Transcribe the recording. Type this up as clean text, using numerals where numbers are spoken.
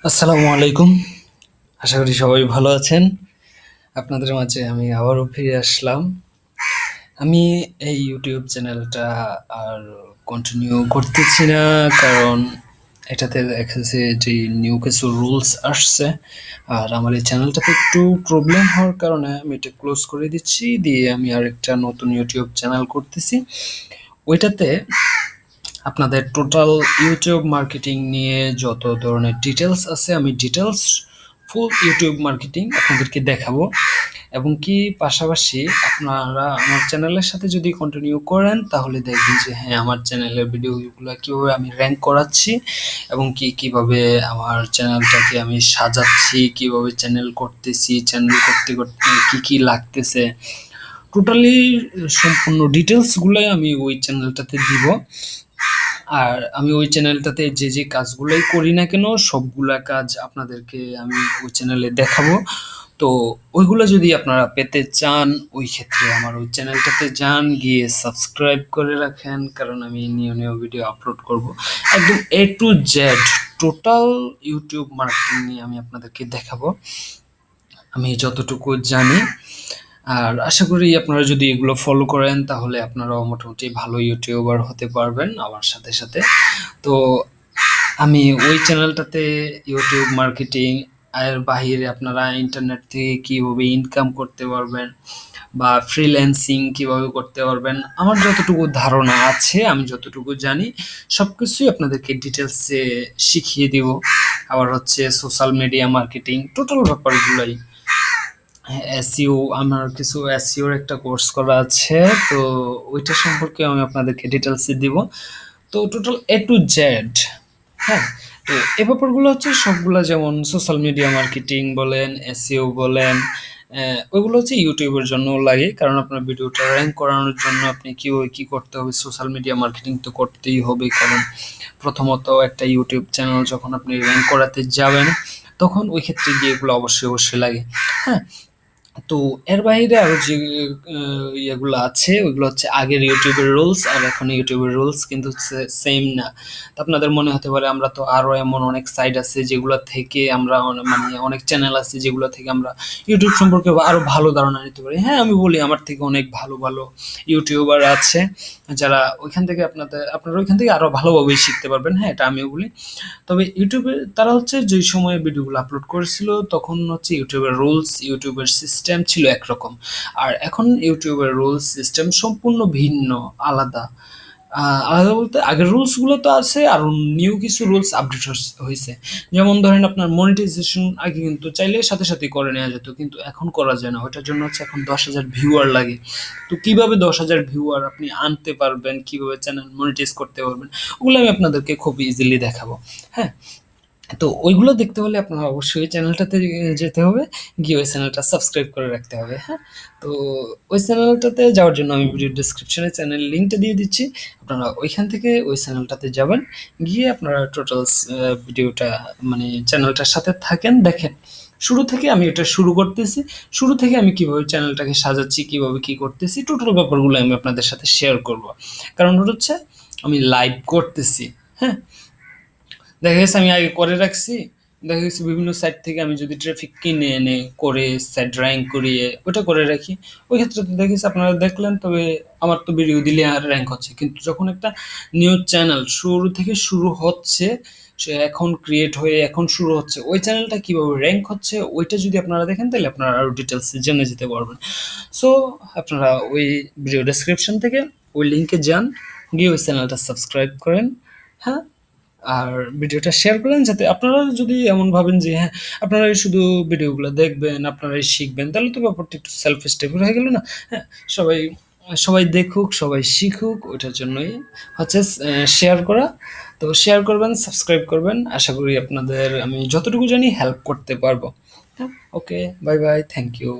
আসসালামু আলাইকুম। আশা করি সবাই ভালো আছেন। আপনাদের মাঝে আমি আবারও ফিরে আসলাম। আমি এই YouTube চ্যানেলটা আর কন্টিনিউ করতেছি না, কারণ এটাতে দেখা যাচ্ছে যে নিউ কিছু রুলস আসছে। আর আমার এই চ্যানেলটাতে একটু প্রবলেম হওয়ার কারণে আমি এটা ক্লোজ করে দিচ্ছি। দিয়ে আমি আরেকটা নতুন YouTube চ্যানেল করতেছি। ওইটাতে আপনাদের টোটাল ইউটিউব মার্কেটিং নিয়ে যত ধরনের ডিটেলস আছে, আমি ডিটেলস ফুল ইউটিউব মার্কেটিং আপনাদেরকে দেখাবো। এবং কি পাশাপাশি আপনারা আমার চ্যানেলের সাথে যদি কন্টিনিউ করেন তাহলে দেখবেন যে হ্যাঁ, আমার চ্যানেলের ভিডিওগুলো কীভাবে আমি র্যাঙ্ক করাচ্ছি এবং কি কীভাবে আমার চ্যানেলটাকে আমি সাজাচ্ছি, কীভাবে চ্যানেল করতেছি, চ্যানেল করতে করতে কী কী লাগতেছে, টোটালি সম্পূর্ণ ডিটেলসগুলোই আমি ওই চ্যানেলটাতে দিব। আর আমি ওই চ্যানেলটাতে যে কাজগুলাই করি না কেন, সবগুলা কাজ আপনাদেরকে আমি ওই চ্যানেলে দেখাবো। তো ওইগুলা যদি আপনারা পেতে চান, ওই ক্ষেত্রে আমার ওই চ্যানেলটাতে যান, গিয়ে সাবস্ক্রাইব করে রাখেন, কারণ আমি নিউ ভিডিও আপলোড করব। একদম A to Z total YouTube marketing নিয়ে আমি আপনাদেরকে দেখাবো, আমি যতটুকু জানি। আর আশা করি আপনারা যদি এগুলো ফলো করেন তাহলে আপনারাও মোটামুটি ভালো ইউটিউবার হতে পারবেন আমার সাথে সাথে। তো আমি ওই চ্যানেলটাতে ইউটিউব মার্কেটিং এর বাহিরে আপনারা ইন্টারনেট থেকে কিভাবে ইনকাম করতে পারবেন বা ফ্রিল্যান্সিং কিভাবে করতে পারবেন, আমার যতটুকু ধারণা আছে, আমি যতটুকু জানি, সবকিছুই আপনাদেরকে ডিটেলসে শিখিয়ে দিব। আবার হচ্ছে সোশ্যাল মিডিয়া মার্কেটিং টোটাল ব্যাপারগুলোই। হ্যাঁ, এসইও, আমার কিছু এসইওর একটা কোর্স করা আছে। তো ওইটা সম্পর্কে আমি আপনাদেরকে ডিটেলসে দিব। তো টোটাল A to Z। হ্যাঁ? তো এই ব্যাপারগুলো হচ্ছে সবগুলা, যেমন সোশ্যাল মিডিয়া মার্কেটিং বলেন, এসইও বলেন, ওইগুলো হচ্ছে ইউটিউবের জন্যও লাগে। কারণ আপনার ভিডিওটা র‍্যাংক করানোর জন্য আপনি কিভাবে কি করতে হবে, সোশ্যাল মিডিয়া মার্কেটিং তো করতেই হবে। কারণ প্রথমত একটা ইউটিউব চ্যানেল যখন আপনি র‍্যাংক করাতে যাবেন, তখন ওই ক্ষেত্রে গিয়ে এগুলো অবশ্যই লাগে। হ্যাঁ? তো এর বাইরে আরো যে ইয়েগুলো আছে, ওইগুলো হচ্ছে আগের ইউটিউবের রুলস আর এখন ইউটিউবের রুলস কিন্তু সেম না। তো আপনাদের মনে হতে পারে আমরা তো আরো এমন অনেক সাইট আছে যেগুলো থেকে আমরা মানে অনেক চ্যানেল আছে যেগুলো থেকে আমরা ইউটিউব সম্পর্কে আরো ভালো ধারণা নিতে পারি। হ্যাঁ, আমি বলি আমার থেকে অনেক ভালো ইউটিউবার আছে যারা ওইখান থেকে আপনারা ওইখান থেকে আরো ভালোভাবে শিখতে পারবেন। হ্যাঁ, এটা আমিও বলি। তবে ইউটিউবে তারা হচ্ছে যেই সময়ে ভিডিওগুলো আপলোড করেছিল তখন হচ্ছে ইউটিউবের রুলস, ইউটিউবের সিস্টেম ছিল একরকম। আর এখন ইউটিউবের রুলস সিস্টেম সম্পূর্ণ ভিন্ন, আলাদা। আলাদা বলতে আগের রুলসগুলো তো আছে, আর নিউ কিছু রুলস আপডেট হইছে। যেমন ধরেন আপনার মনিটাইজেশন আগে কিন্তু চাইলে সাথে করে নেওয়া যেত। কিন্তু এখন করা যায় না। ওইটার জন্য হচ্ছে এখন 10,000 ভিউয়ার লাগে। তো কিভাবে 10,000 ভিউয়ার আপনি আনতে পারবেন, কিভাবে চ্যানেল মনিটাইজ করতে পারবেন, ওগুলো আমি আপনাদেরকে খুব ইজিলি দেখাবো। হ্যাঁ? তো ওইগুলো দেখতে হলে আপনার অবশ্যই চ্যানেলটাতে যেতে হবে। গিয়ে ওই চ্যানেলটা সাবস্ক্রাইব করে রাখতে হবে। হ্যাঁ? তো ওই চ্যানেলটাতে যাওয়ার জন্য আমি ভিডিও ডেসক্রিপশনে চ্যানেল লিঙ্কটা দিয়ে দিচ্ছি। আপনারা ওইখান থেকে ওই চ্যানেলটাতে যাবেন। গিয়ে আপনারা টোটাল ভিডিওটা মানে চ্যানেলটার সাথে থাকেন, দেখেন। শুরু থেকে আমি এটা শুরু করতেছি। শুরু থেকে আমি কিভাবে চ্যানেলটাকে সাজাচ্ছি, কিভাবে কি করতেছি, টোটাল ব্যাপারগুলো আমি আপনাদের সাথে শেয়ার করব। কারণ হচ্ছে আমি লাইভ করতেছি। হ্যাঁ? দেখা গেছে আমি আগে করে রাখছি। দেখা গেছে বিভিন্ন সাইট থেকে আমি যদি ট্রাফিক কিনে এনে করে সাইট র‍্যাংক করিয়ে ওটা করে রাখি। ওই ক্ষেত্রে তো দেখা গেছে আপনারা দেখলেন, তবে আমার তো ভিডিও দিলে আর র‍্যাংক হচ্ছে। কিন্তু যখন একটা নিউ চ্যানেল শুরু থেকে শুরু হচ্ছে, সে এখন ক্রিয়েট হয়ে এখন শুরু হচ্ছে, ওই চ্যানেলটা কিভাবে র‍্যাংক হচ্ছে ওইটা যদি আপনারা দেখেন তাহলে আপনারা আরো ডিটেইলস এ জেনে যেতে পারবেন। সো আপনারা ওই ভিডিও ডেসক্রিপশন থেকে ওই লিংকে যান, গিয়ে ওই চ্যানেলটা সাবস্ক্রাইব করেন। হ্যাঁ? আর ভিডিওটা শেয়ার করেন, যাতে আপনারা যদি এমন ভাবেন যে হ্যাঁ, আপনারাই শুধু ভিডিওগুলো দেখবেন, আপনারাই শিখবেন, তাহলে তো ব্যাপারটা একটু সেলফ স্টেবল হয়ে গেল না? হ্যাঁ, সবাই সবাই দেখুক, সবাই শিখুক, ওইটার জন্যই হচ্ছে শেয়ার করা। তো শেয়ার করবেন, সাবস্ক্রাইব করবেন। আশা করি আপনাদের আমি যতটুকু জানি হেল্প করতে পারবো। হ্যাঁ, ওকে, বাই বাই, থ্যাংক ইউ।